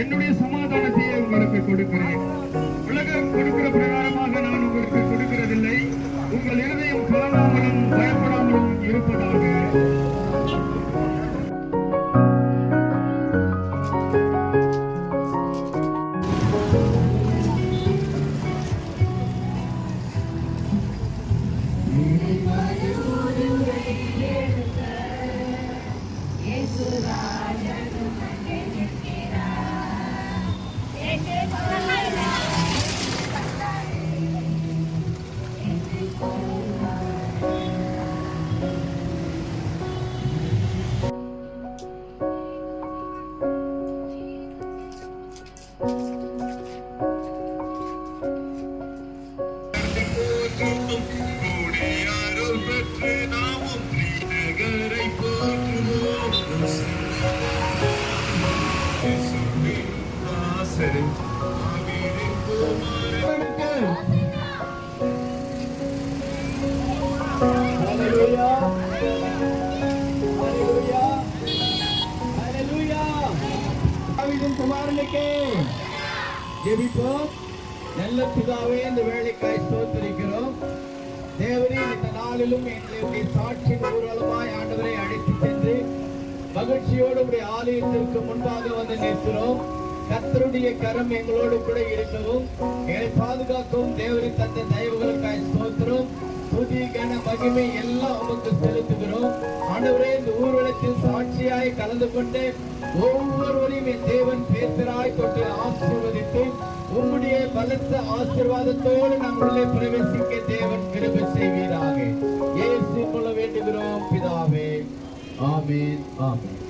என்னுடைய சமாதானத்தையே உங்களுக்கு கொடுக்கிறேன். உலகம் கொடுக்கிற பிரகாரமாக நான் உங்களுக்கு கொடுக்கிறதில்லை. உங்கள் இருதயம் கலங்காமலும் பயப்படாமலும் இருப்பதாக. ஜெபிப்போம். நல்ல பிதாவே, இந்த வேலைக்காய் ஸ்தோத்திரிக்கிறோம். தேவரே, இந்த நாளிலும் எங்களுடைய சாட்சி ஊர்வலமாய் ஆண்டவரை அழைத்து சென்று மகிழ்ச்சியோடு உடைய ஆலயத்திற்கு முன்பாக வந்து நிற்கிறோம். கர்த்தருடைய கரம் எங்களோடு கூட இருக்கவும் எங்களை பாதுகாக்கவும் தேவரை தந்த தயவுகளுக்காய் ஸ்தோத்திரம். துதி கன மகிமை எல்லாம் உமக்கு செலுத்துகிறோம். ஆண்டவரே, இந்த ஊர்வலத்தில் சாட்சியாய் கலந்து கொண்டு ஒவ்வொருவரையும் என் தேவன் பேசராய் கொண்டு ஆசீர்வதித்து உம்முடைய பலத்த ஆசீர்வாதத்தோடு நாம் உள்ளே பிரவேசிக்க தேவன் கிருபை செய்வீராக. இயேசு மூலம் வேண்டுகிறோம் பிதாவே. ஆமென், ஆமென்.